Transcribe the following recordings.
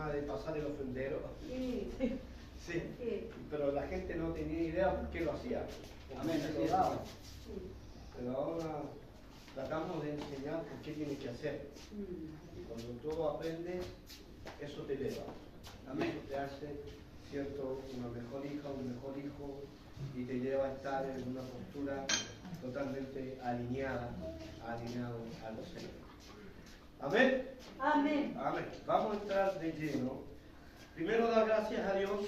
tema de pasar el ofrendero. Sí. Sí, Sí. pero la gente no tenía idea por qué lo hacía. Amén, Se así lo es. daba. Pero ahora tratamos de enseñar por qué tiene que hacer. Y cuando tú aprendes, eso te eleva. Amén. Eso te hace, cierto, una mejor hija, un mejor hijo, y te lleva a estar en una postura totalmente alineado al Señor. Amén. Amén. Amén. Vamos a entrar de lleno. Primero dar gracias a Dios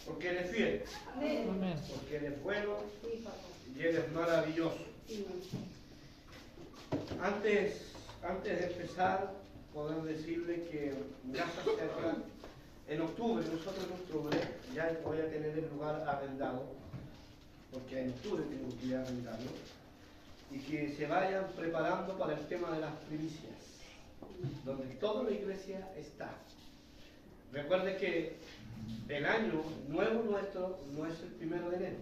porque Él es fiel, Amén. porque Él es bueno Sí, papá. y Él es maravilloso. Sí. Antes de empezar, podemos decirle que ya se acerca. En octubre, nosotros en octubre ya voy a tener el lugar arrendado, porque en octubre tengo que ir a arrendarlo, y que se vayan preparando para el tema de las primicias, donde toda la iglesia está. Recuerde que el año nuevo nuestro no es el 1 de enero.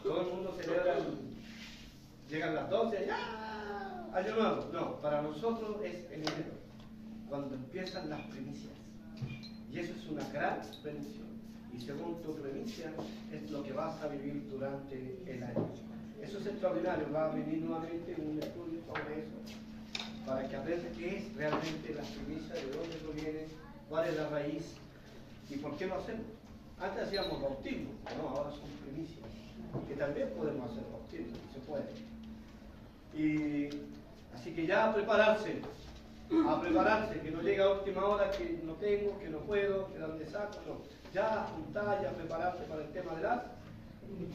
Todo el mundo celebra, llegan las 12, ¡ya! Año nuevo. No, para nosotros es en enero, cuando empiezan las primicias. Y eso es una gran bendición. Y según tu primicia, es lo que vas a vivir durante el año. Eso es extraordinario. Va a venir nuevamente un estudio sobre eso, para que aprendas qué es realmente la primicia, de dónde proviene, cuál es la raíz y por qué lo hacemos. Antes hacíamos bautismo, no, ahora son primicias, que también podemos hacer bautismo, se puede. Y así que ya a prepararse, que no llegue a última hora, que no tengo, que no puedo, que dónde saco, no. Ya a juntar, ya a prepararse para el tema de las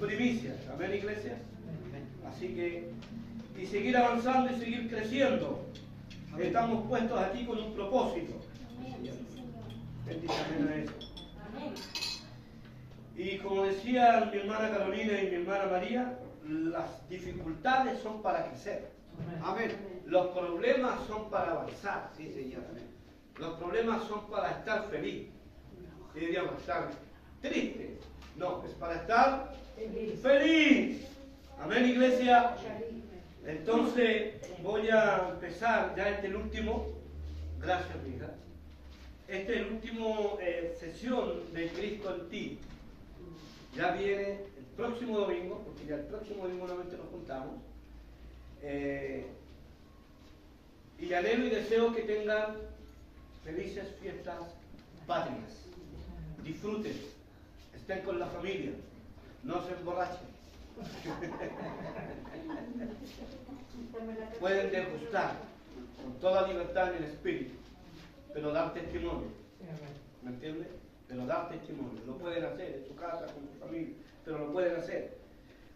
primicias. Amén, iglesia. Así que, y seguir avanzando y seguir creciendo. Estamos puestos aquí con un propósito. Bendición a eso. Y como decía mi hermana Carolina y mi hermana María, las dificultades son para crecer. Amén. Los problemas son para avanzar. Sí, señor. Amén. Los problemas son para estar feliz. Y diríamos, estar triste. No, es para estar feliz. Amén, iglesia. Entonces voy a empezar ya el último. Gracias, mi hija. Este es el último sesión de Cristo en ti. Ya viene el próximo domingo, porque ya el próximo domingo nuevamente nos juntamos. Y anhelo y deseo que tengan felices fiestas patrias. Disfruten, estén con la familia, no se emborrachen. Pueden degustar con toda libertad en el espíritu, pero dar testimonio. ¿Me entiendes? Pero dar testimonio. Lo pueden hacer en su casa, con su familia, pero lo pueden hacer.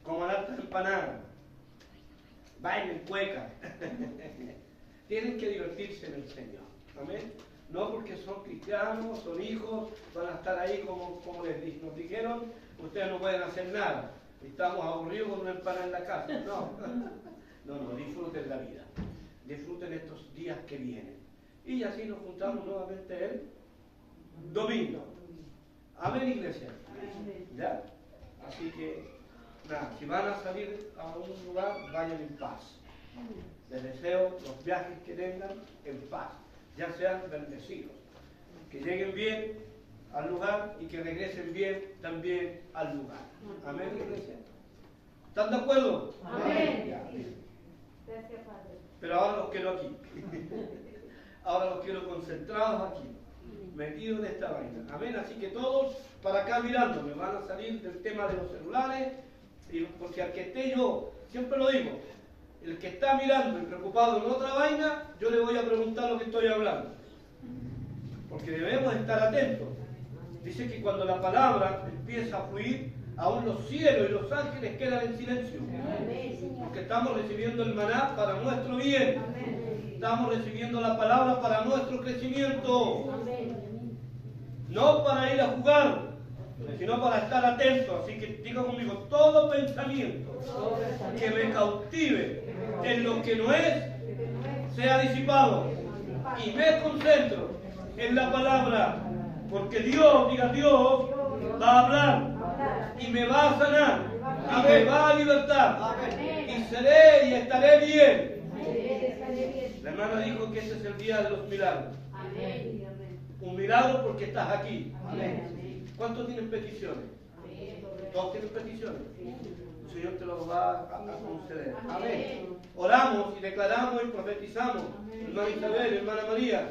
Coman hartas empanadas, bailen cueca. Tienen que divertirse en el Señor. Amén. No porque son cristianos, son hijos, van a estar ahí como nos dijeron, ustedes no pueden hacer nada. Estamos aburridos con una empanada en la casa. No, disfruten la vida. Disfruten estos días que vienen. Y así nos juntamos nuevamente el domingo. Amén, iglesia. ¿Ya? Así que, nada, si van a salir a un lugar, vayan en paz. Les deseo los viajes que tengan en paz, ya sean bendecidos, que lleguen bien al lugar y que regresen bien también al lugar. Amén, iglesia. ¿Están de acuerdo? Amén. Ya, bien. Gracias, Padre. Pero ahora los quiero aquí. Ahora los quiero concentrados aquí, metidos en esta vaina. Amén. Así que todos para acá mirándome van a salir del tema de los celulares, porque al que esté yo, siempre lo digo, el que está mirando y preocupado en otra vaina, yo le voy a preguntar lo que estoy hablando. Porque debemos estar atentos. Dice que cuando la palabra empieza a fluir, aún los cielos y los ángeles quedan en silencio. Porque estamos recibiendo el maná para nuestro bien. Estamos recibiendo la palabra para nuestro crecimiento. No para ir a jugar, sino para estar atentos. Así que diga conmigo, todo pensamiento que me cautive en lo que no es, sea disipado. Y me concentro en la palabra, porque Dios, diga Dios, va a hablar y me va a sanar y me va a libertar y seré y estaré bien. La hermana dijo que este es el día de los milagros. Amén. Amén. Un milagro porque estás aquí. Amén. ¿Cuántos tienen peticiones? Amén. ¿Todos tienen peticiones? El Señor te lo va a conceder. Amén. Oramos y declaramos y profetizamos. Hermana Isabel, hermana María,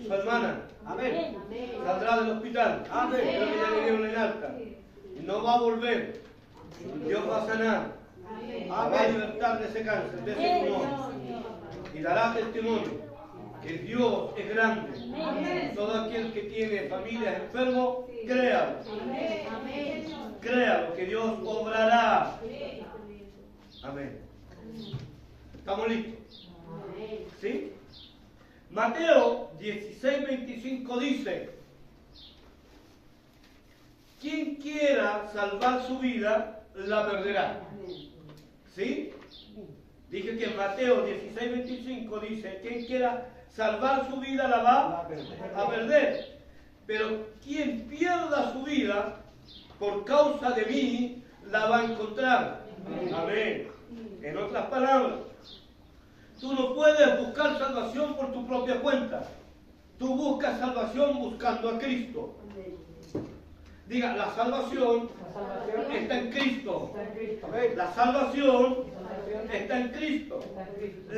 su hermana. Amén. Saldrá del hospital. Amén. Creo que ya le dieron el alta. Y no va a volver. Dios va a sanar. Va a libertar de ese cáncer, de ese tumor. Y dará testimonio que Dios es grande. Todo aquel que tiene familias enfermos, créalo. Créalo que Dios obrará. Amén. ¿Estamos listos? ¿Sí? Mateo 16:25 dice: quien quiera salvar su vida, la perderá. ¿Sí? Dije que en Mateo 16:25 dice: quien quiera salvar su vida, la va a perder. Pero quien pierda su vida por causa de mí, la va a encontrar. Amén. En otras palabras, tú no puedes buscar salvación por tu propia cuenta. Tú buscas salvación buscando a Cristo. Diga, la salvación está en Cristo. La salvación está en Cristo.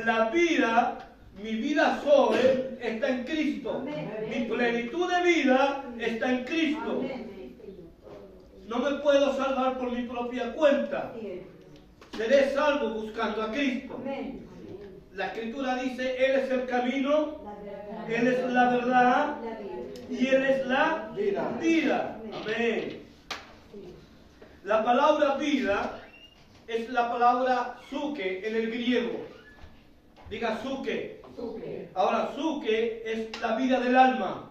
La vida, mi vida soy, está en Cristo. Mi plenitud de vida está en Cristo. No me puedo salvar por mi propia cuenta. Seré salvo buscando a Cristo. La Escritura dice: Él es el camino, Él es la verdad y Él es la vida. Amén. La palabra vida es la palabra suke en el griego. Diga suke. Ahora, suke es la vida del alma.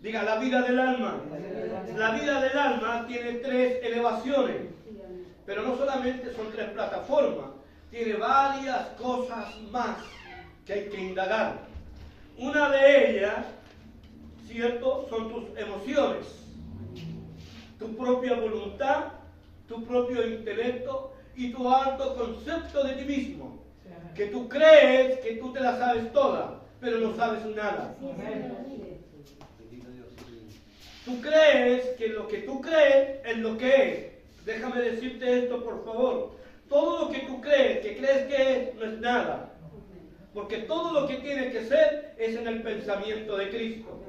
Diga, la vida del alma. La vida del alma tiene 3 elevaciones. Pero no solamente son 3 plataformas. Tiene varias cosas más que hay que indagar. Una de ellas, ¿cierto?, son tus emociones, tu propia voluntad, tu propio intelecto y tu alto concepto de ti mismo. Que tú crees que tú te la sabes toda, pero no sabes nada. Tú crees que lo que tú crees es lo que es. Déjame decirte esto, por favor. Todo lo que tú crees que es, no es nada. Porque todo lo que tiene que ser es en el pensamiento de Cristo.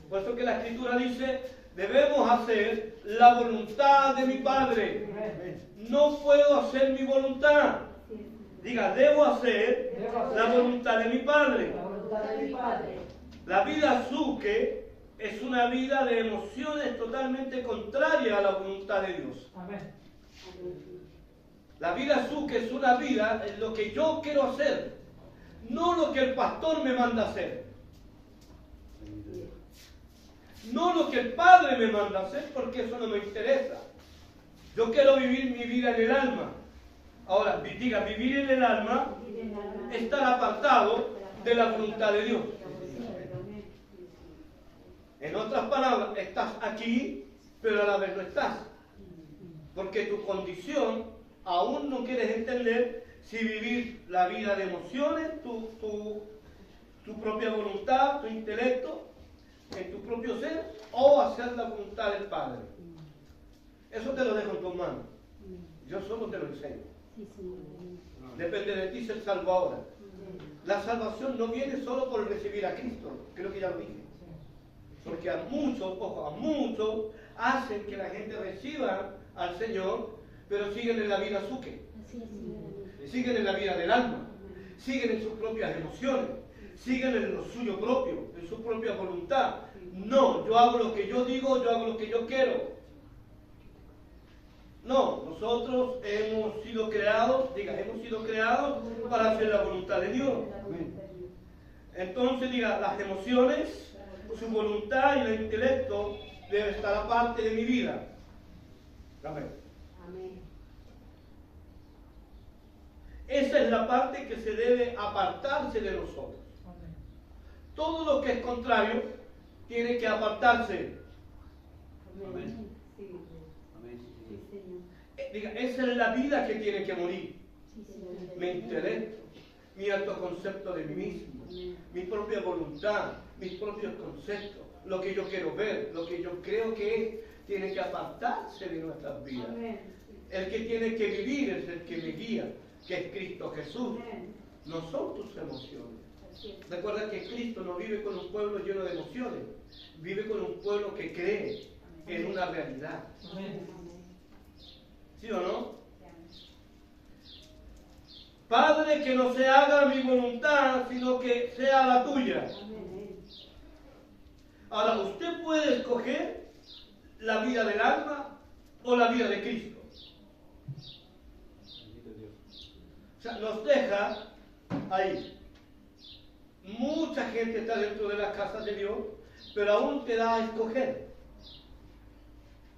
Por eso que la Escritura dice: debemos hacer la voluntad de mi Padre. No puedo hacer mi voluntad. Diga, debo hacer la voluntad de mi Padre. La vida suke es una vida de emociones totalmente contraria a la voluntad de Dios. La vida suke es una vida en lo que yo quiero hacer, no lo que el pastor me manda hacer. No lo que el Padre me manda hacer, porque eso no me interesa. Yo quiero vivir mi vida en el alma. Ahora, diga, vivir en el alma, estar apartado de la voluntad de Dios. En otras palabras, estás aquí, pero a la vez no estás. Porque tu condición, aún no quieres entender si vivir la vida de emociones, tu propia voluntad, tu intelecto, en tu propio ser, o hacer la voluntad del Padre. Eso te lo dejo en tus manos. Yo solo te lo enseño. Depende de ti ser salvo ahora. La salvación no viene solo por recibir a Cristo, creo que ya lo dije. Porque a muchos, ojo, a muchos hacen que la gente reciba al Señor, pero siguen en la vida suke. Siguen en la vida del alma. Siguen en sus propias emociones. Siguen en lo suyo propio, en su propia voluntad. No, yo hago lo que yo digo, yo hago lo que yo quiero. No, nosotros hemos sido creados, hemos sido creados para hacer la voluntad de Dios. Entonces, las emociones, su voluntad y el intelecto deben estar aparte de mi vida. Amén. Esa es la parte que se debe apartarse de nosotros. Todo lo que es contrario tiene que apartarse. Amén. Esa es la vida que tiene que morir. Mi intelecto, mi autoconcepto de mí mismo, mi propia voluntad, mis propios conceptos, lo que yo quiero ver, lo que yo creo que tiene que apartarse de nuestras vidas. El que tiene que vivir es el que me guía, que es Cristo Jesús. No son tus emociones. Recuerda que Cristo no vive con un pueblo lleno de emociones, vive con un pueblo que cree en una realidad. ¿Sí o no? Padre, que no se haga mi voluntad, sino que sea la tuya. Ahora, usted puede escoger la vida del alma o la vida de Cristo. O sea, nos deja ahí. Mucha gente está dentro de las casas de Dios, pero aún te da a escoger.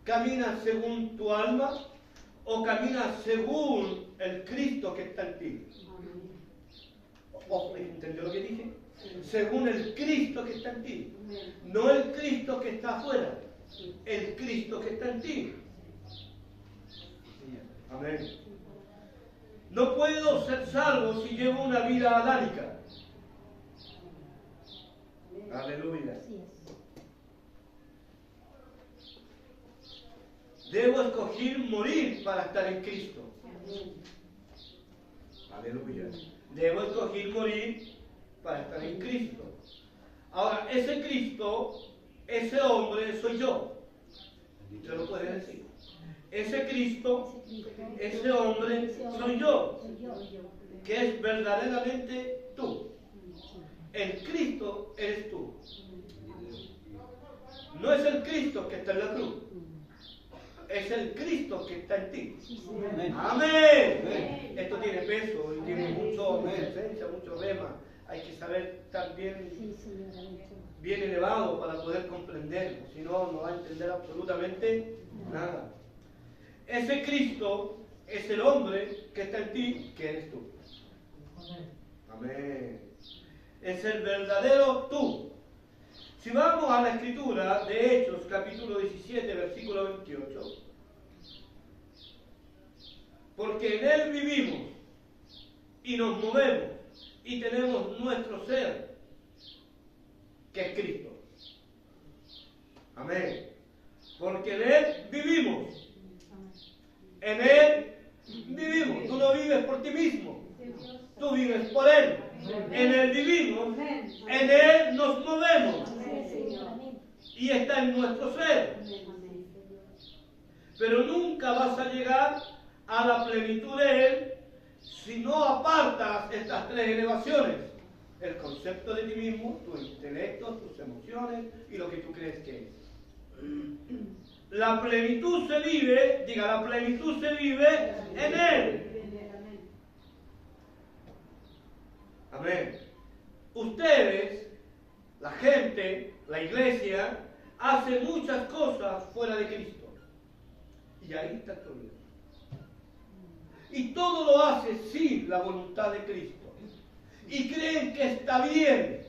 ¿Caminas según tu alma o caminas según el Cristo que está en ti? ¿Entendió lo que dije? Según el Cristo que está en ti. No el Cristo que está afuera, el Cristo que está en ti. Amén. No puedo ser salvo si llevo una vida adánica. Aleluya. Debo escoger morir para estar en Cristo. Aleluya. Debo escoger morir para estar en Cristo. Ahora, ese Cristo, ese hombre soy yo. ¿Se lo puede decir? Ese Cristo, ese hombre soy yo. Que es verdaderamente tú. El Cristo eres tú. No es el Cristo que está en la cruz. Es el Cristo que está en ti. Amén. Amén. Esto tiene peso y tiene mucha esencia, mucho rema. Hay que saber estar bien elevado para poder comprenderlo. Si no, no va a entender absolutamente nada. Ese Cristo es el hombre que está en ti, que eres tú. Amén. Es el verdadero tú. Si vamos a la escritura de Hechos, capítulo 17, versículo 28, porque en Él vivimos y nos movemos y tenemos nuestro ser, que es Cristo. Amén. Porque en Él vivimos. En Él vivimos. Tú no vives por ti mismo. Tú vives por Él. En Él vivimos. En Él nos movemos. Y está en nuestro ser. Pero nunca vas a llegar a la plenitud de Él si no apartas estas tres elevaciones. El concepto de ti mismo, tu intelecto, tus emociones y lo que tú crees que es. La plenitud se vive, la plenitud se vive en Él. Amén. Ustedes, la gente, la iglesia, hace muchas cosas fuera de Cristo. Y ahí está el problema. Y todo lo hace sin la voluntad de Cristo. Y creen que está bien.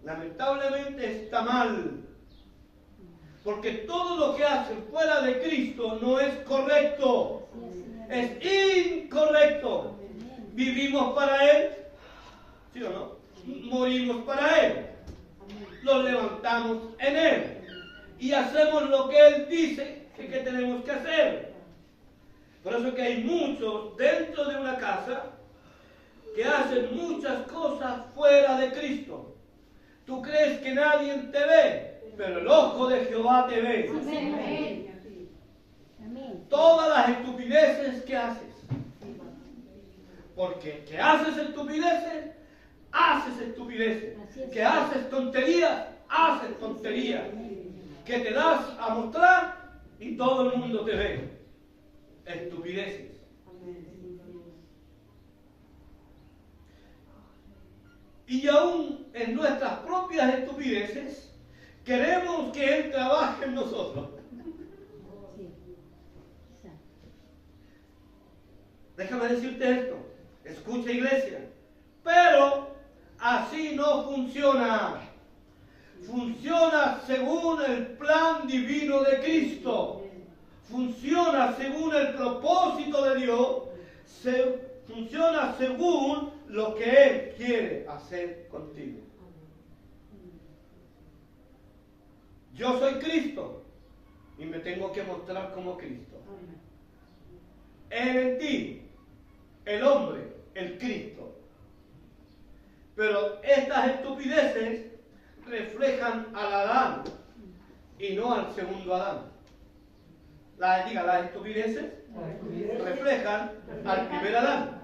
Lamentablemente está mal. Porque todo lo que hacen fuera de Cristo no es correcto. Es incorrecto. Vivimos para Él. ¿Sí o no? Morimos para Él. Lo levantamos en Él. Y hacemos lo que Él dice que tenemos que hacer. Por eso que hay muchos dentro de una casa que hacen muchas cosas fuera de Cristo. Tú crees que nadie te ve, pero el ojo de Jehová te ve. Amén. Todas las estupideces que haces. Porque que haces estupideces, haces estupideces. Que haces tonterías, haces tonterías. Que te das a mostrar y todo el mundo te ve. Estupideces. Y aún en nuestras propias estupideces, queremos que Él trabaje en nosotros. Déjame decirte esto. Escucha, iglesia. Pero así no funciona. Funciona según el plan divino de Cristo. Funciona según el propósito de Dios. funciona según lo que Él quiere hacer contigo. Yo soy Cristo y me tengo que mostrar como Cristo. Él en ti, el hombre, el Cristo. Pero estas estupideces reflejan al Adán y no al segundo Adán. Las estupideces reflejan al primer Adán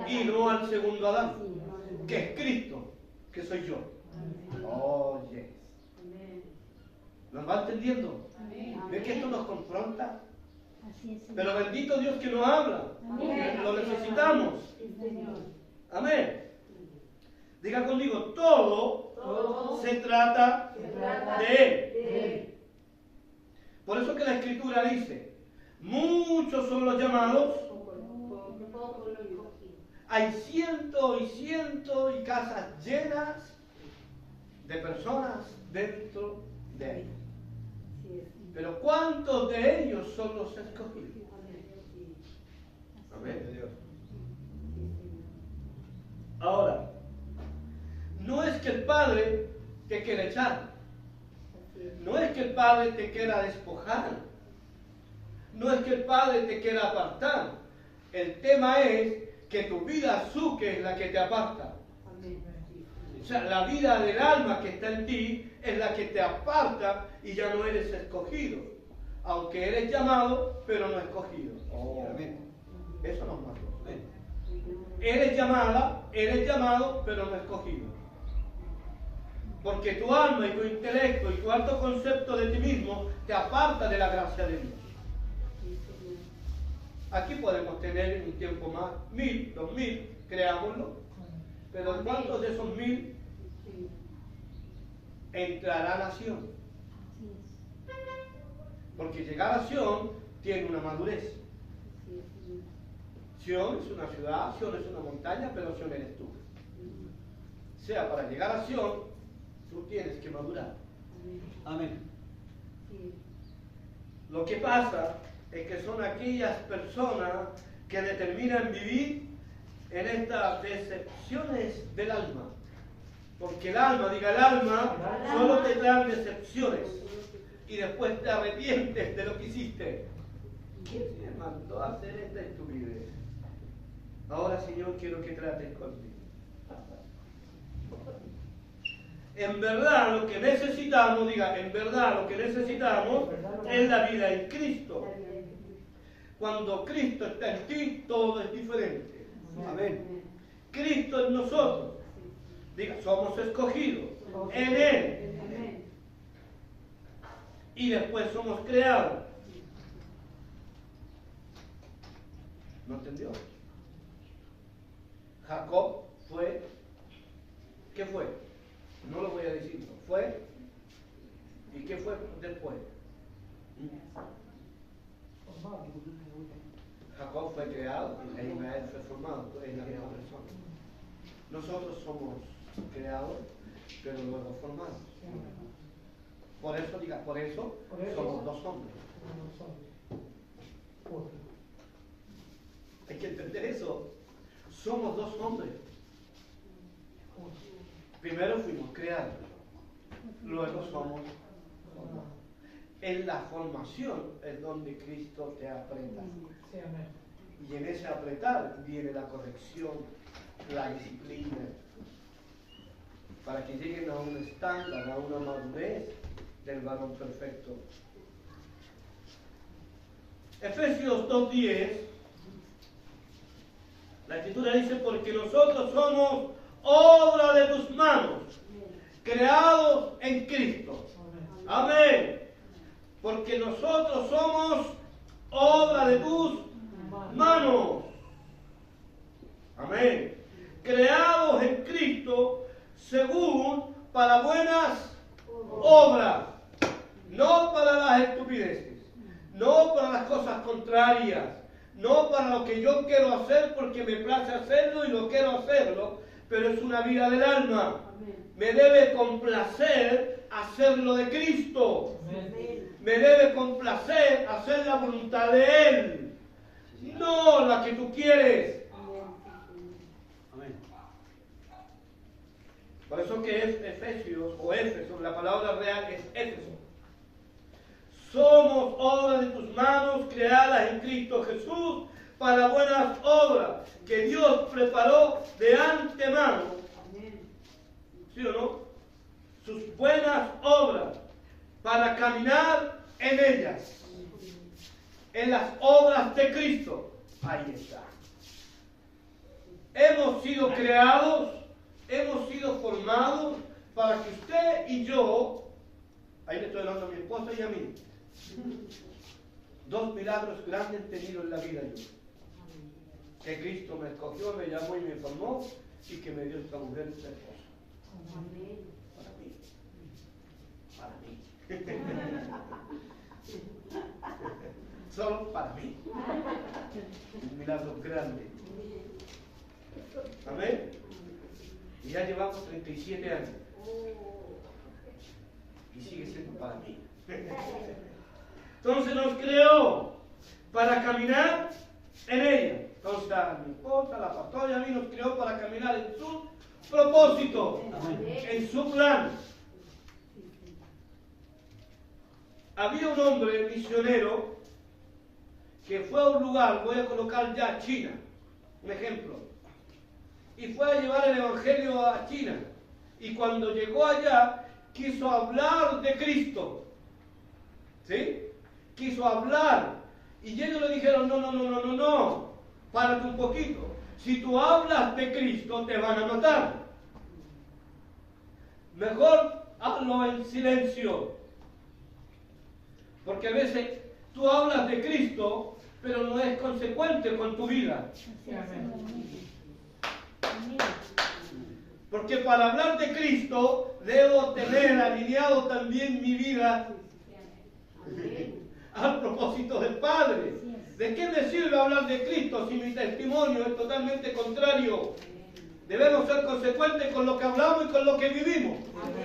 y no al segundo Adán, que es Cristo, que soy yo. Oh, yes. ¿Nos va entendiendo? ¿Ve que esto nos confronta? Así es, Señor. Pero bendito Dios que nos habla. Amén. Lo necesitamos. Sí, Señor. Amén. Diga conmigo, todo se trata de Él. De Él. Por eso que la Escritura dice, muchos son los llamados, Poco lo escogido. hay cientos y cientos y casas llenas de personas dentro de Él. Sí, es. Pero ¿cuántos de ellos son los escogidos? Amén. Sí, Señor. Ahora, no es que el Padre te quiera echar, Así es. no es que el Padre te quiera despojar, no es que el Padre te quiera apartar. El tema es que tu vida Zuque es la que te aparta. Amén. O sea, la vida del alma que está en ti es la que te aparta y ya no eres escogido. Aunque eres llamado, pero no escogido. Eso nos mató. Eres llamada, eres llamado, pero no escogido. Porque tu alma y tu intelecto y tu alto concepto de ti mismo te aparta de la gracia de Dios. Sí, Señor. Aquí podemos tener un tiempo más, 1000, 2000, creámoslo. Pero ¿cuántos de esos 1000 Sí. entrarán a Sion? Así es. Porque llegar a Sion tiene una madurez. Sí, Señor. Sion es una ciudad, Sion es una montaña, pero Sion eres tú. O sea, para llegar a Sion, tú tienes que madurar. Amén. Amén. Sí. Lo que pasa es que son aquellas personas que determinan vivir en estas decepciones del alma. Porque el alma, diga el alma, solo te dan decepciones. Y después te arrepientes de lo que hiciste. ¿Quién me mandó a hacer esta estupidez? Ahora, Señor, quiero que trates conmigo. En verdad lo que necesitamos, diga, en verdad lo que necesitamos es la vida en Cristo. Cuando Cristo está en ti, todo es diferente. Amén. Cristo en nosotros. Diga, somos escogidos en Él. Amén. Y después somos creados. ¿No entendió? Jacob fue, ¿qué fue? No lo voy a decir, no. Fue, ¿y qué fue después? Jacob fue creado, e Israel fue formado, es la misma persona. Nosotros somos creados, pero luego formados. Por eso, diga, por eso somos dos hombres. Hay que entender eso. Somos dos hombres. Primero fuimos creados, luego somos formados. En la formación es donde Cristo te aprieta. Y en ese apretar viene la corrección, la disciplina, para que lleguen a un estándar, a una madurez del varón perfecto. Efesios 2:10, la Escritura dice, porque nosotros somos obra de tus manos, creados en Cristo. Amén. Porque nosotros somos obra de tus manos. Amén. Creados en Cristo según para buenas obras, no para las estupideces, no para las cosas contrarias, no para lo que yo quiero hacer porque me place hacerlo y lo quiero hacerlo, pero es una vida del alma. Me debe complacer hacer lo de Cristo. Me debe complacer hacer la voluntad de Él, no la que tú quieres. Por eso que es Efesios o Éfeso, la palabra real es Éfeso. Somos obra de tus manos creadas en Cristo Jesús para buenas obras que Dios preparó de antemano. ¿Sí o no? Sus buenas obras para caminar en ellas. En las obras de Cristo. Ahí está. Hemos sido creados, hemos sido formados para que usted y yo, ahí le estoy hablando a mi esposa y a mí, dos milagros grandes he tenido en la vida yo. Que Cristo me escogió, me llamó y me formó y que me dio esta mujer, esta esposa. Para mí. Solo para mí. Un milagro grande. Amén. Y ya llevamos 37 años. Y sigue siendo para mí. Entonces nos creó para caminar en ella. Entonces a mi esposa, la pastora y a mí nos creó para caminar en su propósito, en su plan. Había un hombre misionero que fue a un lugar, voy a colocar ya China, un ejemplo, y fue a llevar el evangelio a China. Y cuando llegó allá, quiso hablar de Cristo. ¿Sí? Quiso hablar. Y ellos le dijeron, no, párate un poquito. Si tú hablas de Cristo, te van a matar. Mejor hazlo en silencio. Porque a veces tú hablas de Cristo, pero no es consecuente con tu vida. Porque para hablar de Cristo, debo tener alineado también mi vida al propósito del Padre. ¿De qué me sirve hablar de Cristo si mi testimonio es totalmente contrario? Debemos ser consecuentes con lo que hablamos y con lo que vivimos.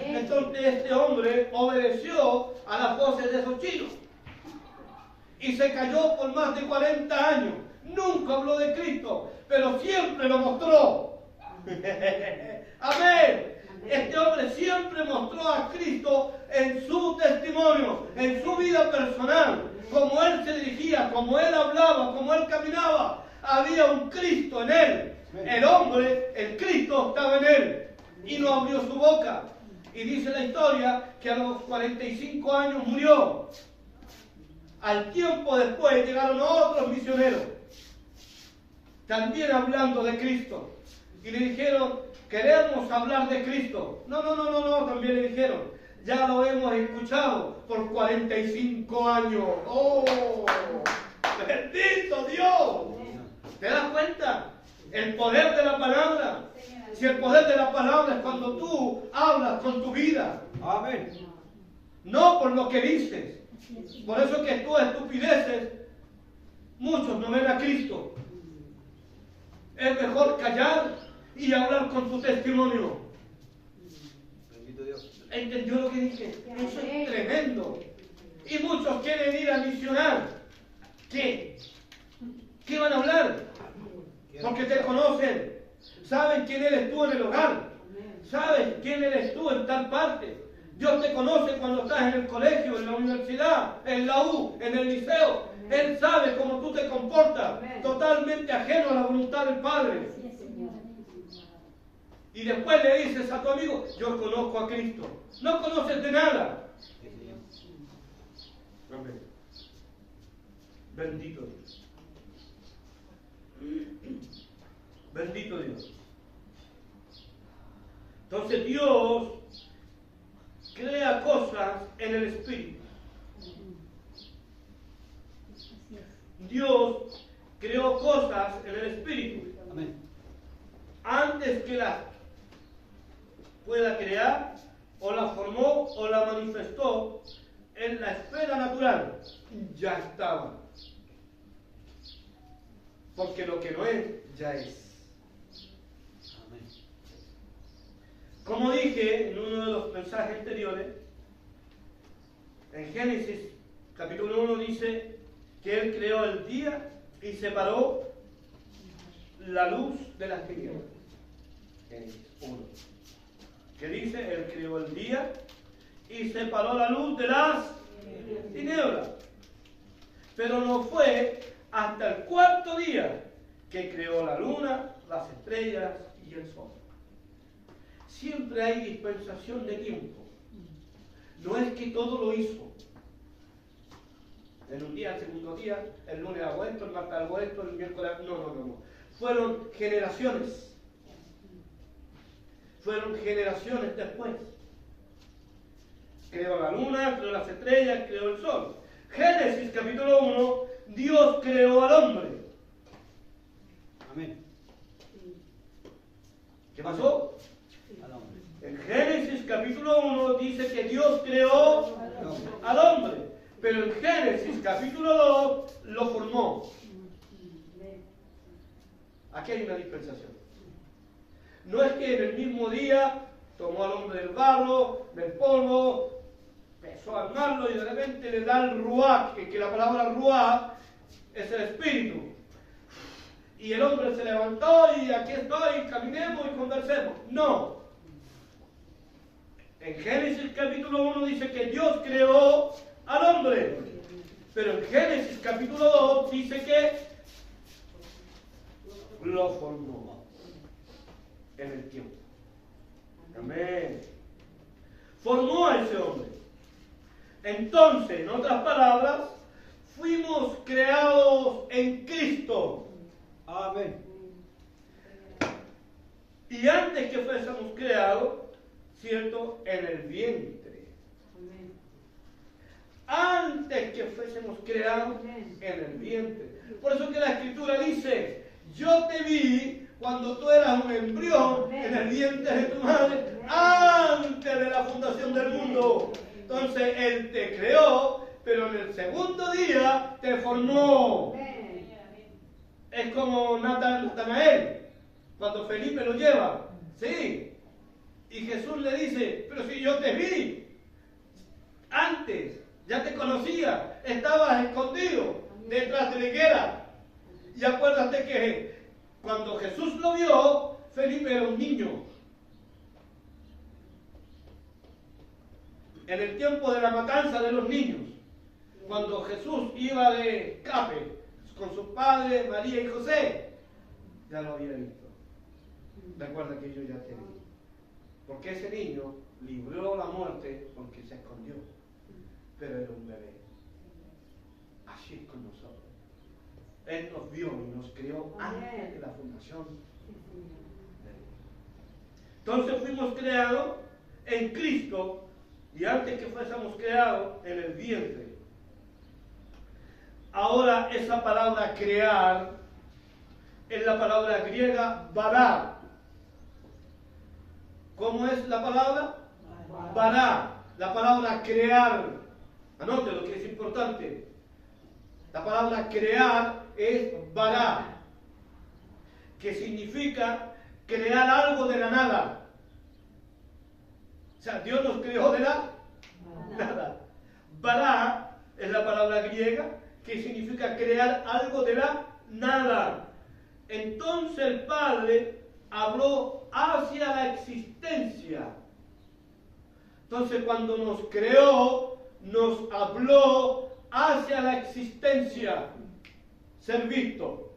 Entonces este hombre obedeció a las voces de esos chinos. Y se calló por más de 40 años. Nunca habló de Cristo, pero siempre lo mostró. Amén. Este hombre siempre mostró a Cristo en su testimonio, en su vida personal, como él se dirigía, como él hablaba, como él caminaba. Había un Cristo en él. El hombre, el Cristo estaba en él y no abrió su boca. Y dice la historia que a los 45 años murió. Al tiempo después llegaron otros misioneros, también hablando de Cristo. Y le dijeron, queremos hablar de Cristo. No, también le dijeron, ya lo hemos escuchado por 45 años. ¡Oh! ¡Bendito Dios! ¿Te das cuenta? El poder de la palabra. Si el poder de la palabra es cuando tú hablas con tu vida. Amén. No por lo que dices. Por eso que tú estupideces, muchos no ven a Cristo. Es mejor callar y hablar con tu testimonio. Bendito Dios. ¿Entendió lo que dije? Eso es tremendo. Y muchos quieren ir a misionar. ¿Qué? ¿Qué van a hablar? Porque te conocen. Saben quién eres tú en el hogar. Saben quién eres tú en tal parte. Dios te conoce cuando estás en el colegio, en la universidad, en la U, en el liceo. Él sabe cómo tú te comportas, totalmente ajeno a la voluntad del Padre. Y después le dices a tu amigo, yo conozco a Cristo. No conoces de nada. Amén. Bendito Dios. Bendito Dios. Entonces Dios crea cosas en el Espíritu. Dios creó cosas en el Espíritu. Amén. Antes que las pueda crear, o la formó, o la manifestó en la esfera natural, ya estaba. Porque lo que no es, ya es. Amén. Como dije en uno de los mensajes anteriores, en Génesis capítulo 1 dice que Él creó el día y separó la luz de las tinieblas. Génesis 1. que dice, Él creó el día y separó la luz de las tinieblas. Pero no fue hasta el cuarto día que creó la luna, las estrellas y el sol. Siempre hay dispensación de tiempo. No es que todo lo hizo. En un día, el segundo día, el lunes hago esto, el martes hago esto, el miércoles... No. Fueron generaciones. Fueron generaciones después. Creó la luna, creó las estrellas, creó el sol. Génesis capítulo 1, Dios creó al hombre. Amén. ¿Qué pasó? Al hombre. En Génesis capítulo 1 dice que Dios creó al hombre. Pero en Génesis capítulo 2 lo formó. Aquí hay una dispensación. No es que en el mismo día tomó al hombre del barro, del polvo, empezó a armarlo y de repente le da el ruach, que la palabra ruach es el espíritu. Y el hombre se levantó y aquí estoy, caminemos y conversemos. No. En Génesis capítulo 1 dice que Dios creó al hombre. Pero en Génesis capítulo 2 dice que lo formó en el tiempo. Amén. Formó a ese hombre. Entonces, en otras palabras, fuimos creados en Cristo. Amén. Y antes que fuésemos creados, ¿cierto? En el vientre. Antes que fuésemos creados en el vientre. Por eso que la Escritura dice, yo te vi cuando tú eras un embrión en el vientre de tu madre, antes de la fundación del mundo. Entonces Él te creó, pero en el segundo día te formó. Es como Natanael, cuando Felipe lo lleva. Sí. Y Jesús le dice, pero si yo te vi antes, ya te conocía, estabas escondido detrás de la higuera. Y acuérdate que cuando Jesús lo vio, Felipe era un niño. En el tiempo de la matanza de los niños, cuando Jesús iba de escape con sus padres, María y José, ya lo había visto. Recuerda que yo ya te vi. Porque ese niño libró la muerte porque se escondió. Pero era un bebé. Así es con nosotros. Él nos vio y nos creó antes de la fundación. Entonces fuimos creados en Cristo y antes que fuésemos creados en el vientre. Ahora esa palabra crear es la palabra griega bará. ¿Cómo es la palabra? Bará. La palabra crear. Anote lo que es importante. La palabra crear es bará, que significa crear algo de la nada. O sea, Dios nos creó de la nada. Bará es la palabra griega que significa crear algo de la nada. Entonces el Padre habló hacia la existencia. Entonces cuando nos creó, nos habló hacia la existencia, ser visto,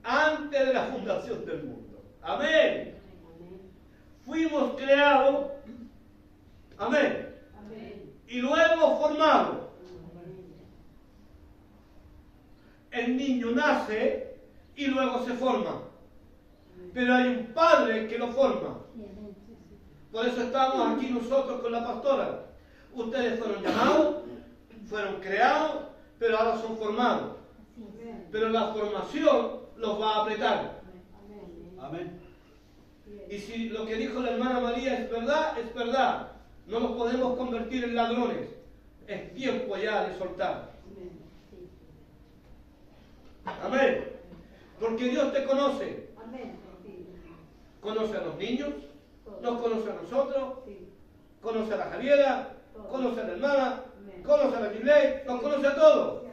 antes de la fundación del mundo. Amén. Fuimos creados, amén, y luego formados. El niño nace y luego se forma, pero hay un padre que lo forma. Por eso estamos aquí nosotros con la pastora. Ustedes fueron llamados, fueron creados, pero ahora son formados. Pero la formación los va a apretar. Amén. Y si lo que dijo la hermana María es verdad, es verdad. No los podemos convertir en ladrones. Es tiempo ya de soltar. Amén. Porque Dios te conoce. Conoce a los niños, nos conoce a nosotros, conoce a la Javiera, conoce a la hermana, conoce a la Gilei, nos conoce a todos.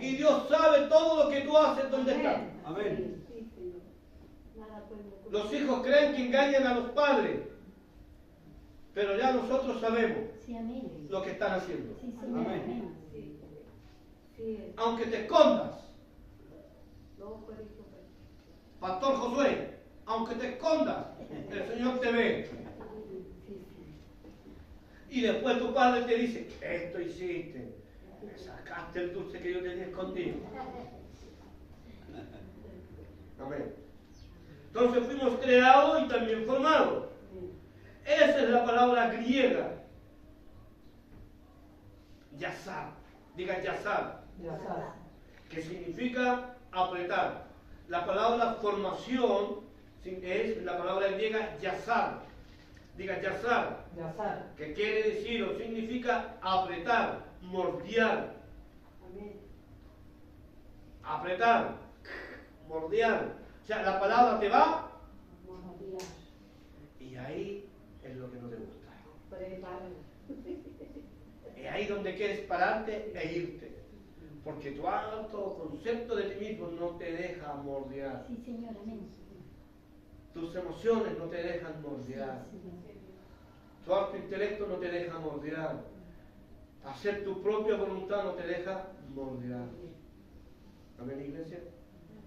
Y Dios sabe todo lo que tú haces donde estás. Amén. Los hijos creen que engañan a los padres. Pero ya nosotros sabemos Sí, amén. lo que están haciendo. Sí, Señor, Amén. amén. Sí. Sí, Aunque te escondas, no por eso. Pastor Josué, aunque te escondas, el Señor te ve. Sí, sí. Y después tu padre te dice, esto hiciste, me sacaste el dulce que yo tenía escondido. Amén. Entonces fuimos creados y también formados. Esa es la palabra griega. Yazar. Diga yazar. Que significa apretar. La palabra formación es la palabra griega yazar. Diga yazar. Que quiere decir o significa apretar, mordiar. Amén. Apretar, mordiar. O sea, la palabra te va Mordiar. y ahí es lo que no te gusta. Preparar. Es ahí donde quieres pararte e irte. Porque tu alto concepto de ti mismo no te deja mordear. Sí, Señor, amén. Tus emociones no te dejan mordear. Sí, Señor. Tu alto intelecto no te deja mordear. Hacer tu propia voluntad no te deja mordear. Amén, iglesia.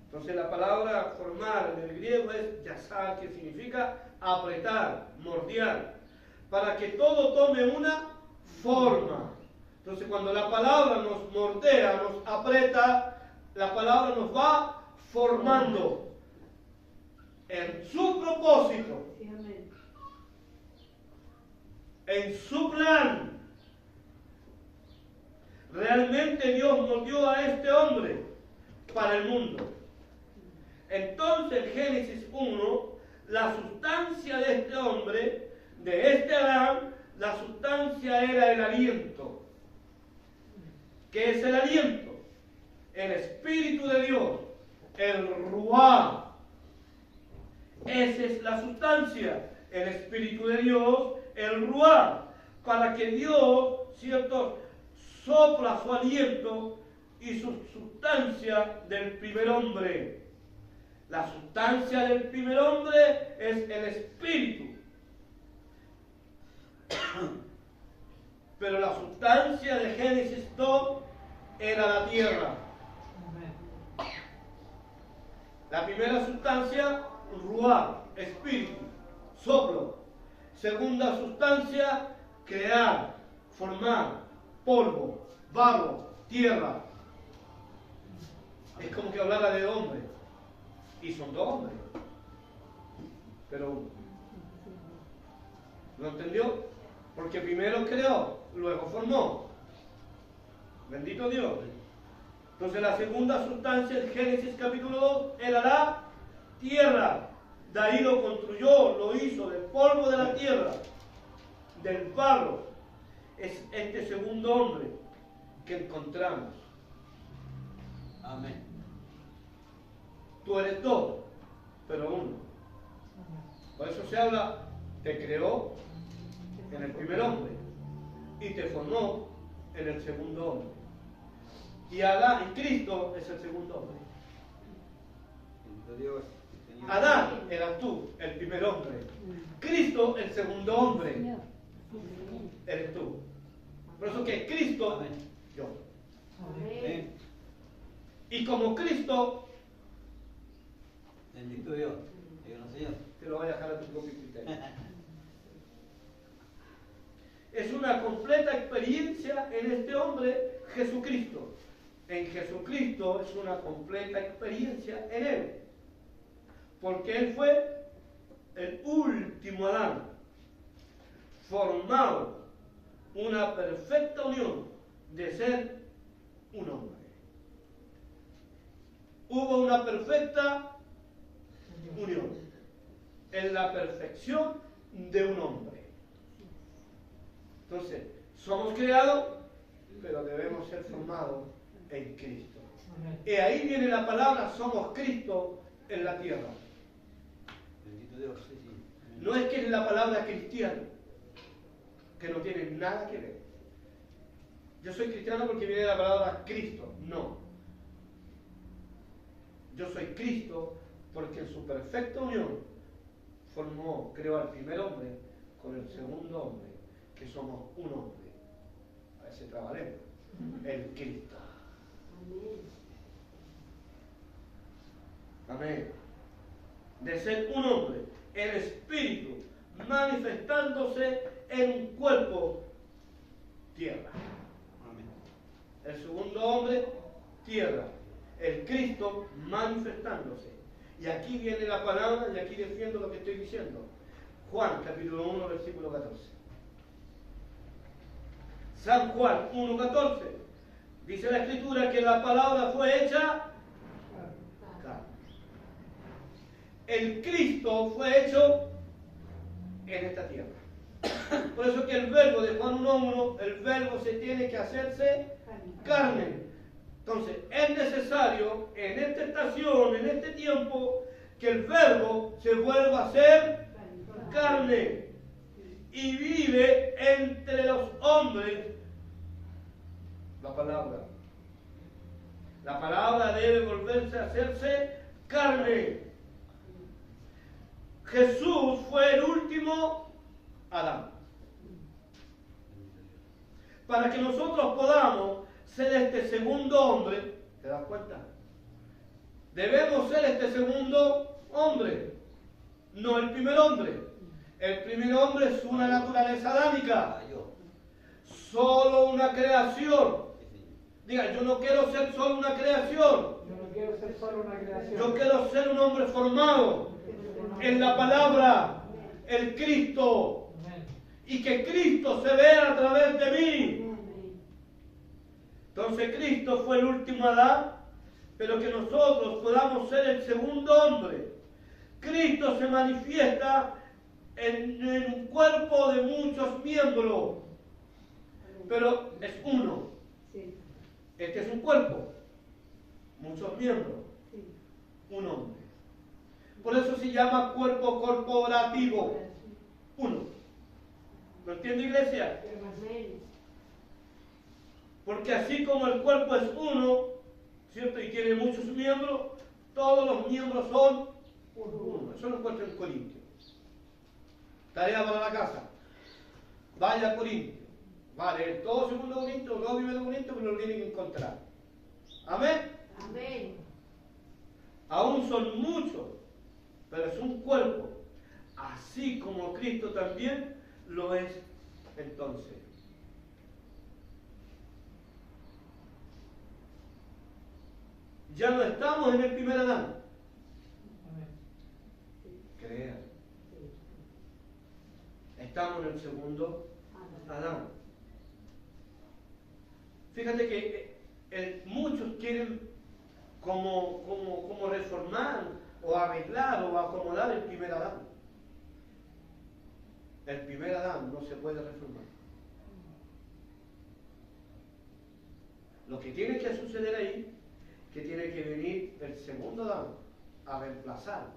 Entonces la palabra formar en el griego es yazar, que significa apretar, mordear, para que todo tome una forma. Entonces cuando la palabra nos mordea, nos aprieta, la palabra nos va formando en su propósito, Sí, amén. en su plan. Realmente Dios moldeó a este hombre para el mundo. Entonces, en Génesis 1, la sustancia de este hombre, de este Adán, la sustancia era el aliento. ¿Qué es el aliento? El Espíritu de Dios, el Ruá. Esa es la sustancia, el Espíritu de Dios, el Ruá, para que Dios, ¿cierto?, sopla su aliento y su sustancia del primer hombre. La sustancia del primer hombre es el espíritu. Pero la sustancia de Génesis 2 era la tierra. La primera sustancia, ruá, espíritu, soplo. Segunda sustancia, crear, formar, polvo, barro, tierra. Es como que hablara de hombre. Y son dos hombres, pero uno. ¿Lo entendió? Porque primero creó, luego formó. Bendito Dios. Entonces la segunda sustancia en Génesis capítulo 2 era la tierra. De ahí lo construyó, lo hizo del polvo de la tierra, del barro. Es este segundo hombre que encontramos. Amén. Tú eres dos, pero uno. Por eso se habla, te creó en el primer hombre y te formó en el segundo hombre. Y Adán, y Cristo es el segundo hombre. Bendito Dios, Señor. Adán eras tú, el primer hombre. Cristo, el segundo hombre, Señor. Sí, amén. eres tú. Por eso que Cristo, Amén. yo. Amén. Y como Cristo, Bendito Dios. Díganos, Señor. te lo voy a dejar a tu propio criterio. Es una completa experiencia en este hombre, Jesucristo. En Jesucristo es una completa experiencia en Él. Porque Él fue el último Adán, formado una perfecta unión de ser un hombre. Hubo una perfecta unión en la perfección de un hombre. Entonces, somos creados, pero debemos ser formados en Cristo. Y ahí viene la palabra, somos Cristo en la tierra. Bendito Dios, sí, sí. Amén. No es que es la palabra cristiano, que no tiene nada que ver. Yo soy cristiano porque viene la palabra Cristo. No. Yo soy Cristo porque en su perfecta unión creó al primer hombre con el segundo hombre, que somos un hombre. A ese trabalemos, el Cristo. Amén. De ser un hombre, el Espíritu manifestándose en un cuerpo, tierra. Amén. El segundo hombre, tierra. El Cristo manifestándose. Y aquí viene la palabra, y aquí defiendo lo que estoy diciendo. Juan, capítulo 1, versículo 14. San Juan 1, 14. Dice la Escritura que la palabra fue hecha carne. El Cristo fue hecho en esta tierra. Por eso que el verbo de Juan 1:1, el verbo se tiene que hacerse carne. Entonces, es necesario en esta estación, en este tiempo, que el verbo se vuelva a hacer carne y vive entre los hombres la palabra. La palabra debe volverse a hacerse carne. Jesús fue el último Adán. Para que nosotros podamos ser este segundo hombre, ¿te das cuenta? Debemos ser este segundo hombre, no el primer hombre. El primer hombre es una naturaleza adámica, solo una creación. Diga, yo no quiero ser solo una creación. Yo no quiero ser solo una creación. Yo quiero ser un hombre formado en la palabra, el Cristo, Amén. y que Cristo se vea a través de mí. Entonces Cristo fue el último Adán, pero que nosotros podamos ser el segundo hombre. Cristo se manifiesta en un cuerpo de muchos miembros, pero es uno. Este es un cuerpo, muchos miembros, un hombre. Por eso se llama cuerpo corporativo, uno. ¿Lo entiende, iglesia? Porque así como el cuerpo es uno, ¿cierto? Y tiene muchos miembros, todos los miembros son uno. Eso lo encuentro en Corintios. Tarea para la casa. Vaya a Corintios. Vale, todo segundo Corintios, todo primero Corintios, pero lo tienen que encontrar. Amén. Amén. Aún son muchos, pero es un cuerpo. Así como Cristo también lo es entonces. Ya no estamos en el primer Adán. Amén. Crean. Estamos en el segundo Adán. Fíjate que muchos quieren como reformar o arreglar o acomodar el primer Adán. El primer Adán no se puede reformar. Lo que tiene que suceder ahí, que tiene que venir el segundo Adán a reemplazar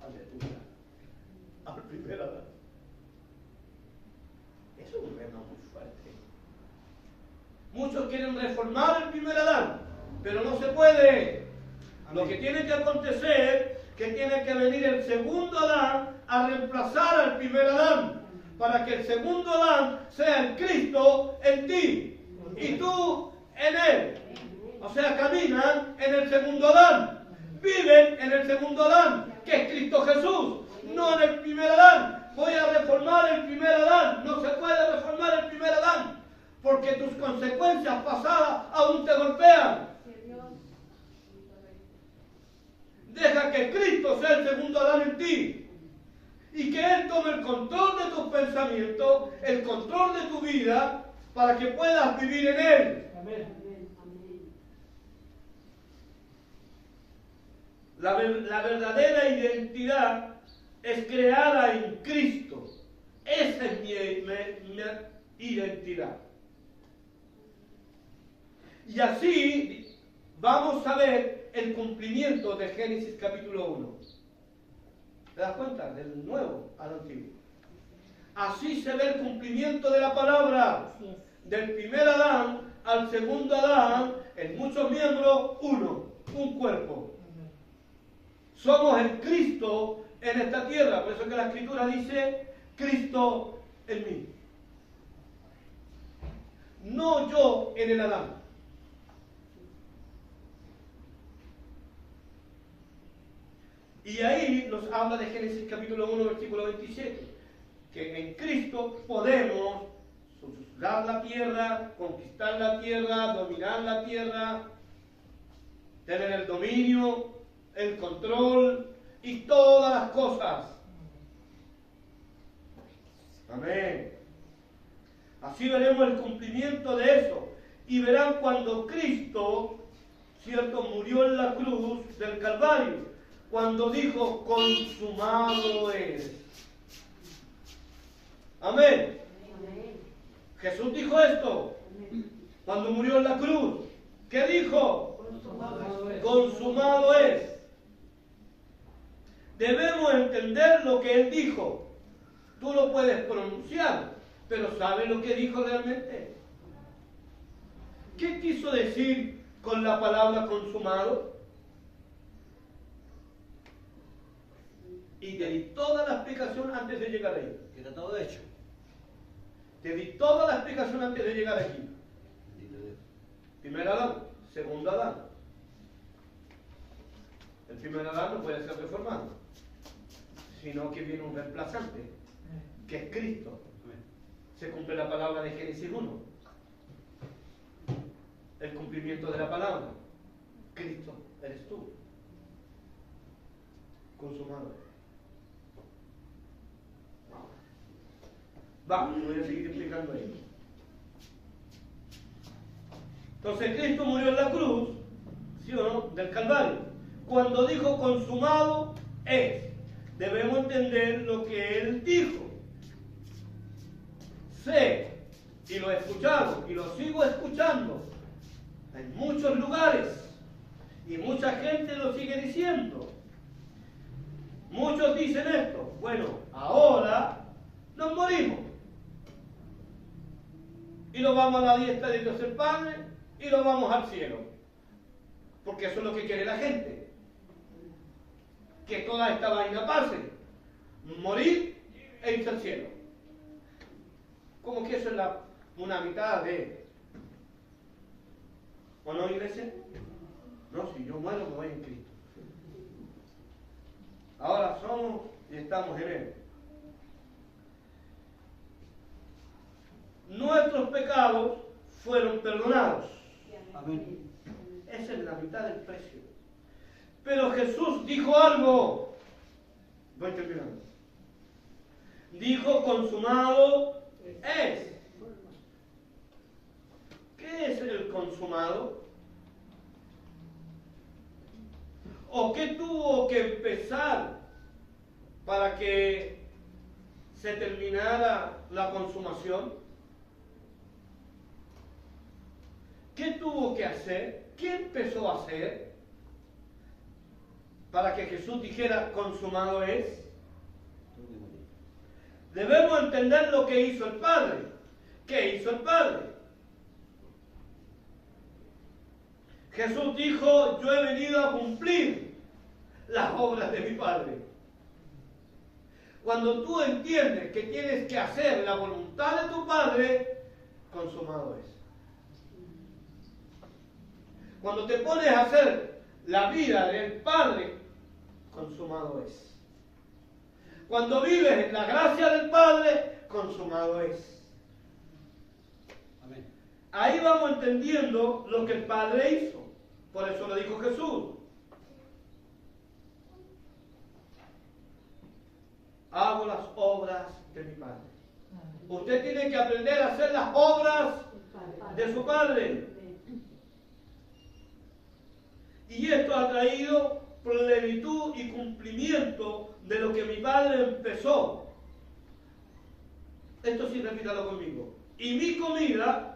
aleluya, al primer Adán. Eso es un tema muy fuerte. Muchos quieren reformar el primer Adán, pero no se puede. Lo que tiene que acontecer, que tiene que venir el segundo Adán a reemplazar al primer Adán, para que el segundo Adán sea el Cristo en ti y tú en él. O sea, caminan en el segundo Adán, viven en el segundo Adán, que es Cristo Jesús, no en el primer Adán. Voy a reformar el primer Adán. No se puede reformar el primer Adán, porque tus consecuencias pasadas aún te golpean. Deja que Cristo sea el segundo Adán en ti y que Él tome el control de tus pensamientos, el control de tu vida, para que puedas vivir en Él. Amén. La verdadera identidad es creada en Cristo. Esa es mi identidad. Y así vamos a ver el cumplimiento de Génesis capítulo 1. ¿Te das cuenta? Del nuevo al antiguo. Así se ve el cumplimiento de la palabra. Así es. Del primer Adán al segundo Adán, en muchos miembros, uno, un cuerpo. Somos el Cristo en esta tierra. Por eso que la Escritura dice Cristo en mí. No yo en el Adán. Y ahí nos habla de Génesis capítulo 1, versículo 27, que en Cristo podemos sojuzgar la tierra, conquistar la tierra, dominar la tierra, tener el dominio, el control y todas las cosas. Amén. Así veremos el cumplimiento de eso. Y verán cuando Cristo, cierto, murió en la cruz del Calvario, cuando dijo, consumado es. Amén. Amén. Jesús dijo esto cuando murió en la cruz. ¿Qué dijo? Consumado es. Debemos entender lo que Él dijo. Tú lo puedes pronunciar, pero ¿sabes lo que dijo realmente? ¿Qué quiso decir con la palabra consumado? Y te di toda la explicación antes de llegar ahí. Que está todo hecho. Te di toda la explicación antes de llegar aquí. Bendito Dios. Primer Adán, segundo Adán. El primer Adán no puede ser reformado, sino que viene un reemplazante, que es Cristo. Amén. Se cumple la palabra de Génesis 1. El cumplimiento de la palabra. Cristo eres tú. Consumado. Vamos, voy a seguir explicando esto. Entonces Cristo murió en la cruz, ¿sí o no?, del Calvario. Cuando dijo consumado es, debemos entender lo que Él dijo. Sé, y lo he escuchado, y lo sigo escuchando en muchos lugares, y mucha gente lo sigue diciendo. Muchos dicen esto, bueno, ahora nos morimos. Y lo vamos a la diestra de Dios el Padre y lo vamos al cielo. Porque eso es lo que quiere la gente. Que toda esta vaina pase. Morir e irse al cielo. Como que eso es una mitad de... ¿O no, iglesia? No, si yo muero me voy en Cristo. Ahora somos y estamos en Él. Nuestros pecados fueron perdonados. Amén. Esa es la mitad del precio. Pero Jesús dijo algo. Voy terminando. Dijo, consumado es. ¿Qué es el consumado? ¿O qué tuvo que empezar para que se terminara la consumación? ¿Qué tuvo que hacer? ¿Qué empezó a hacer para que Jesús dijera consumado es? Debemos entender lo que hizo el Padre. ¿Qué hizo el Padre? Jesús dijo, yo he venido a cumplir las obras de mi Padre. Cuando tú entiendes que tienes que hacer la voluntad de tu Padre, consumado es. Cuando te pones a hacer la vida del Padre, consumado es. Cuando vives en la gracia del Padre, consumado es. Amén. Ahí vamos entendiendo lo que el Padre hizo. Por eso lo dijo Jesús. Hago las obras de mi Padre. Usted tiene que aprender a hacer las obras de su Padre. Y esto ha traído plenitud y cumplimiento de lo que mi Padre empezó. Esto sí, repítalo conmigo. Y mi comida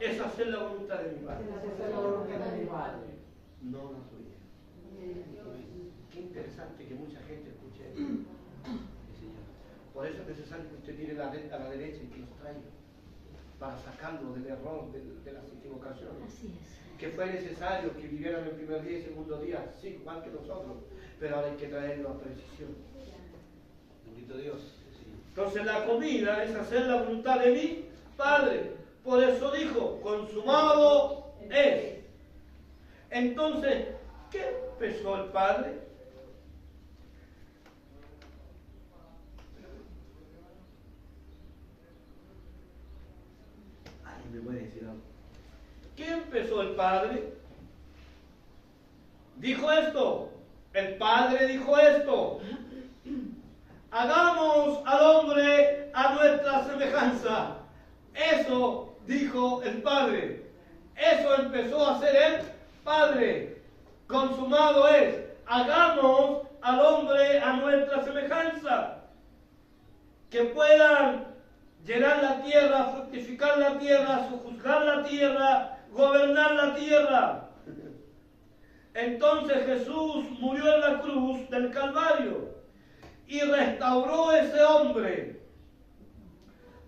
es hacer la voluntad de mi Padre, no la suya. Qué interesante que mucha gente escuche esto. Sí, Señor. Por eso es necesario que usted tire a la derecha y que los traiga, para sacarlo del error, de las equivocaciones. Así es. Que fue necesario que vivieran el primer día y segundo día, sí, igual que nosotros, pero ahora hay que traerlo a precisión. Bendito Dios. Sí. Entonces la comida es hacer la voluntad de mi Padre. Por eso dijo, consumado es. Entonces, ¿qué empezó el Padre? Ay, me voy a decir algo. ¿Qué empezó el Padre? Dijo esto. El Padre dijo esto. Hagamos al hombre a nuestra semejanza. Eso dijo el Padre. Eso empezó a hacer el Padre. Consumado es. Hagamos al hombre a nuestra semejanza. Que puedan llenar la tierra, fructificar la tierra, sojuzgar la tierra, gobernar la tierra. Entonces Jesús murió en la cruz del Calvario y restauró ese hombre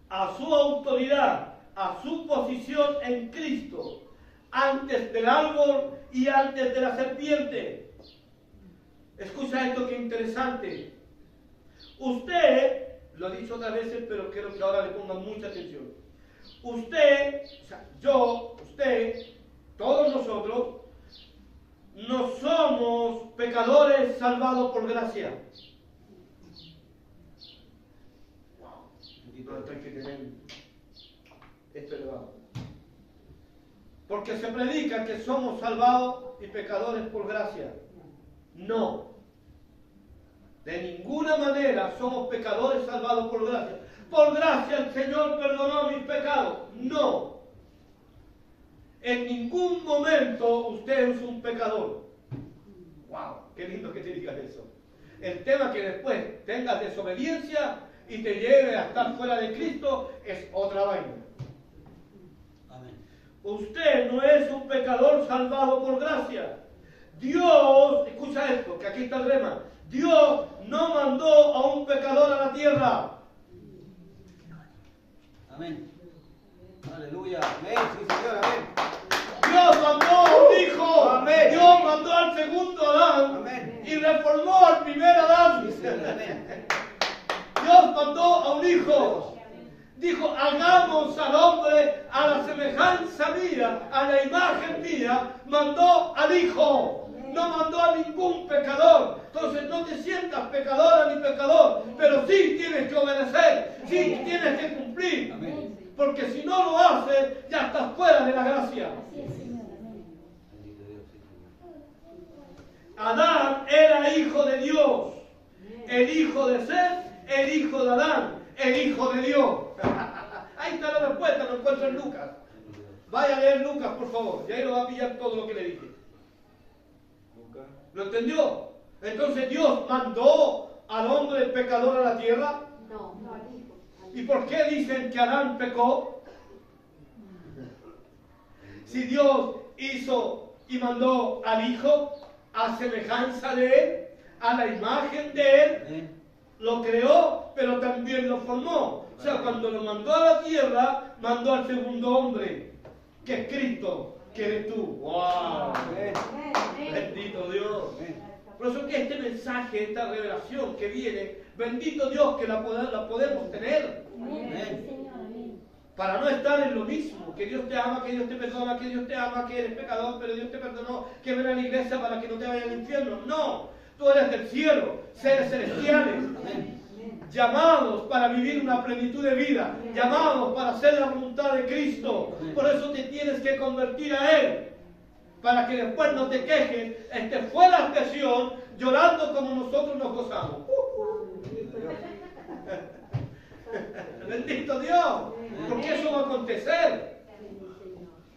a su autoridad, a su posición en Cristo, antes del árbol y antes de la serpiente. Escucha esto que interesante. Usted, lo he dicho otras veces, pero quiero que ahora le pongan mucha atención. Usted, o sea, yo, usted, todos nosotros, no somos pecadores salvados por gracia. Wow. Esto hay que tener esto elevado. Porque se predica que somos salvados y pecadores por gracia. No. De ninguna manera somos pecadores salvados por gracia. Por gracia el Señor perdonó mis pecados. No. En ningún momento usted es un pecador. ¡Wow! Qué lindo que te digas eso. El tema que después tengas desobediencia y te lleve a estar fuera de Cristo es otra vaina. Amén. Usted no es un pecador salvado por gracia. Dios, escucha esto, que aquí está el rema. Dios no mandó a un pecador a la tierra. Amén. Aleluya. Amén. Sí, Señor. Amén. Dios mandó a un hijo. Amén. Dios mandó al segundo Adán. Amén. Y reformó al primer Adán. Sí, Señor. Amén. Dios mandó a un hijo. Dijo, hagamos al hombre a la semejanza mía, a la imagen mía. Mandó al hijo. No mandó a ningún pecador. Entonces no te sientas pecadora ni pecador. Pero sí tienes que obedecer. Sí tienes que cumplir. Amén. Porque si no lo haces, ya estás fuera de la gracia. Así es, Señor. Amén. Bendito Dios. Sí, Señor. Adán era hijo de Dios. El hijo de Seth, el hijo de Adán, el hijo de Dios. Ahí está la respuesta, lo encuentro en Lucas. Vaya a leer Lucas, por favor. Y ahí lo va a pillar todo lo que le dije. ¿Lo entendió? Entonces Dios mandó al hombre pecador a la tierra. No, no al hijo. ¿Y por qué dicen que Adán pecó? Si Dios hizo y mandó al hijo a semejanza de él, a la imagen de él, Amén. lo creó, pero también lo formó. O sea, cuando lo mandó a la tierra, mandó al segundo hombre, que es Cristo, que eres tú. ¡Wow! Amén. Bendito Dios. Amén. Por eso que este mensaje, esta revelación que viene, bendito Dios que la podemos tener. Amén. Amén. Sí, Señor. Amén. Para no estar en lo mismo, que Dios te ama, que Dios te perdona, que Dios te ama, que eres pecador, pero Dios te perdonó, que ven a la iglesia para que no te vayas al infierno. No, tú eres del cielo, seres celestiales, Amén. llamados para vivir una plenitud de vida, llamados para hacer la voluntad de Cristo. Por eso te tienes que convertir a Él, para que después no te quejes, estés fuera de expresión, llorando como nosotros nos gozamos. Bendito Dios, porque eso va a acontecer.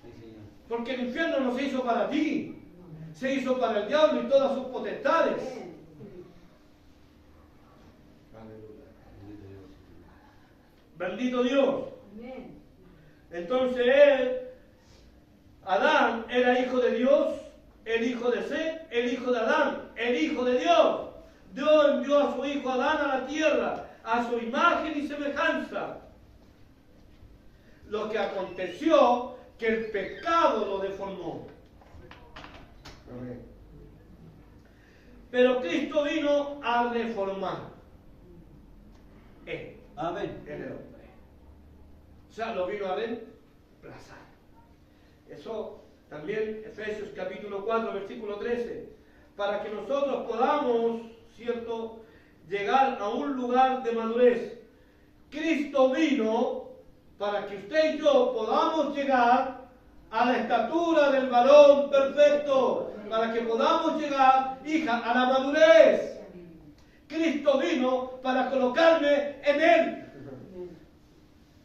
Sí, Señor. Porque el infierno no se hizo para ti, se hizo para el diablo y todas sus potestades. Bendito Dios. Bendito Dios. Entonces él, Adán, era hijo de Dios, el hijo de Seth, el hijo de Adán, el hijo de Dios. Dios envió a su hijo Adán a la tierra, a su imagen y semejanza. Lo que aconteció, que el pecado lo deformó. Pero Cristo vino a reformar. Amén. en el hombre. O sea, lo vino a reemplazar. Eso también, Efesios capítulo 4, versículo 13. Para que nosotros podamos, ¿cierto?, llegar a un lugar de madurez. Cristo vino para que usted y yo podamos llegar a la estatura del varón perfecto, para que podamos llegar, hija, a la madurez. Cristo vino para colocarme en Él,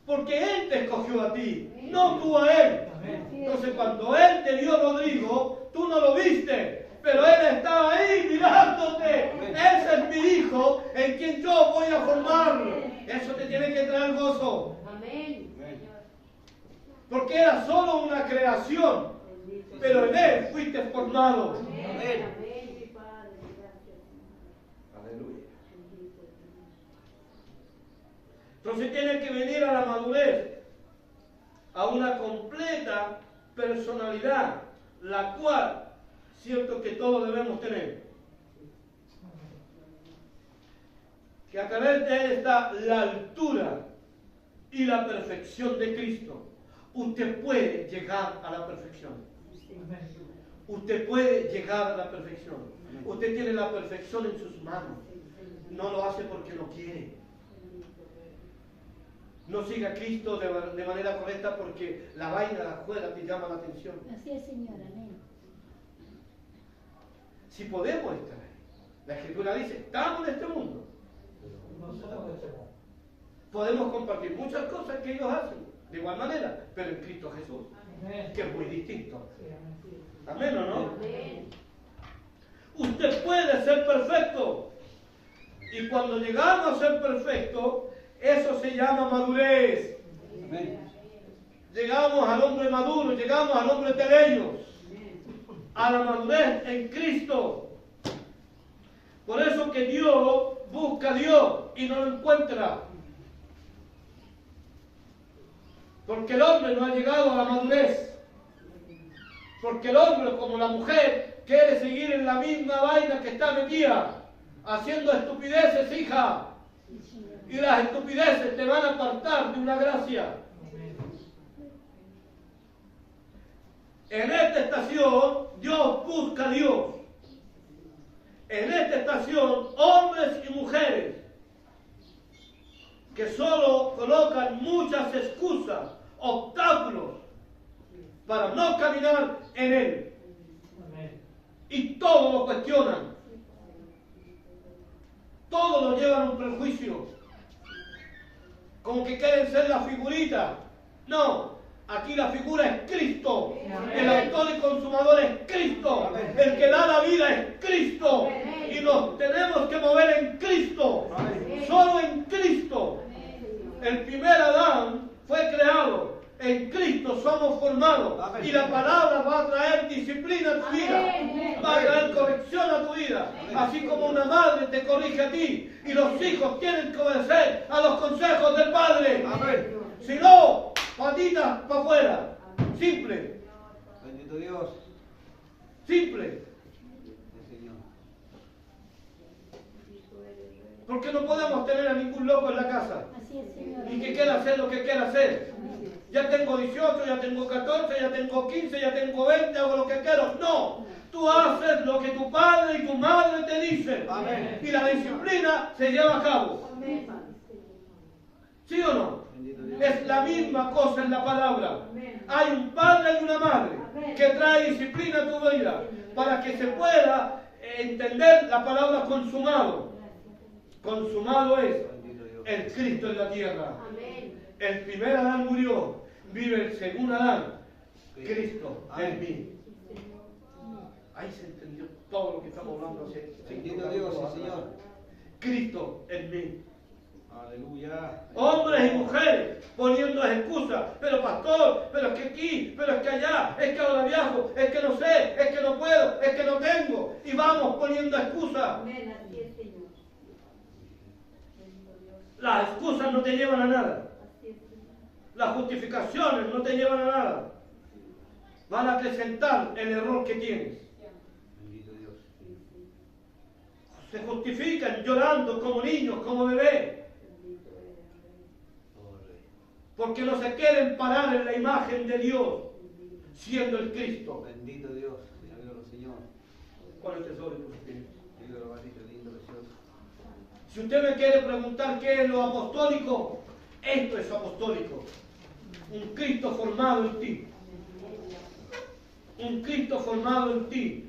porque Él te escogió a ti, no tú a Él. Entonces cuando Él te vio, Rodrigo, tú no lo viste, pero Él estaba ahí mirándote. Ese es mi hijo en quien yo voy a formar. Eso te tiene que traer gozo. Amén. Porque era solo una creación, pero en Él fuiste formado. Amén. Amén, mi Padre. Gracias. Aleluya. Entonces tiene que venir a la madurez, a una completa personalidad, la cual, cierto que todos debemos tener. Que a través de él está la altura y la perfección de Cristo. Usted puede llegar a la perfección. Usted puede llegar a la perfección. Usted tiene la perfección en sus manos. No lo hace porque no quiere. No siga a Cristo de manera correcta porque la vaina de afuera te llama la atención. Así es, Señor. Amén. Si podemos estar ahí. La Escritura dice, estamos en este mundo. No somos de este mundo. Podemos compartir muchas cosas que ellos hacen, de igual manera, pero en Cristo Jesús, Amén. que es muy distinto. Sí, amén. ¿Amén o no? Amén. Usted puede ser perfecto. Y cuando llegamos a ser perfecto, eso se llama madurez. Amén. Llegamos al hombre maduro, llegamos al hombre teleño, a la madurez en Cristo. Por eso que Dios busca a Dios y no lo encuentra. Porque el hombre no ha llegado a la madurez. Porque el hombre, como la mujer, quiere seguir en la misma vaina que está metida, haciendo estupideces, hija. Y las estupideces te van a apartar de una gracia. En esta estación, Dios busca a Dios. En esta estación, hombres y mujeres que solo colocan muchas excusas, obstáculos, para no caminar en Él. Amén. Y todo lo cuestionan. Todo lo llevan a un prejuicio. Como que quieren ser la figurita. No, aquí la figura es Cristo. El autor y consumador es Cristo. El que da la vida es Cristo. Y nos tenemos que mover en Cristo. Solo en Cristo. El primer Adán fue creado. En Cristo somos formados. Y la palabra va a traer disciplina a tu vida. Va a traer corrección a tu vida. Así como una madre te corrige a ti. Y los hijos tienen que obedecer a los consejos del Padre. Si no, patitas para afuera. Simple. Bendito Dios. Simple. Sí, Señor. Porque no podemos tener a ningún loco en la casa. Así es, Señor. Y que quiera hacer lo que quiera hacer. Ya tengo 18, ya tengo 14, ya tengo 15, ya tengo 20, hago lo que quiero. No. Tú haces lo que tu padre y tu madre te dicen. Amén. Y la disciplina se lleva a cabo. ¿Sí o no? Bendito Dios. Es la misma cosa en la palabra. Hay un padre y una madre que trae disciplina a tu vida para que se pueda entender la palabra consumado. Consumado es Bendito Dios. el Cristo en la tierra. Amén. El primer Adán murió, vive el segundo Adán, Cristo en mí. Ahí se entendió todo lo que estamos hablando hace Bendito Dios, sí, Señor. Cristo en mí. Aleluya. Hombres y mujeres poniendo excusas, pero pastor, pero es que aquí, pero es que allá, es que ahora viajo, es que no sé, es que no puedo, es que no tengo. Y vamos poniendo excusas. Amén. Así es, Señor. Las excusas no te llevan a nada. Así es, Señor. Las justificaciones no te llevan a nada. Van a acrecentar el error que tienes. Bendito Dios. Se justifican llorando como niños, como bebés. Porque no se quieren parar en la imagen de Dios, siendo el Cristo. Bendito Dios. Bienvenido Señor. Con el tesoro de tus espíritus. Lindo, hermanito, lindo, precioso. Si usted me quiere preguntar qué es lo apostólico, esto es apostólico. Un Cristo formado en ti. Un Cristo formado en ti.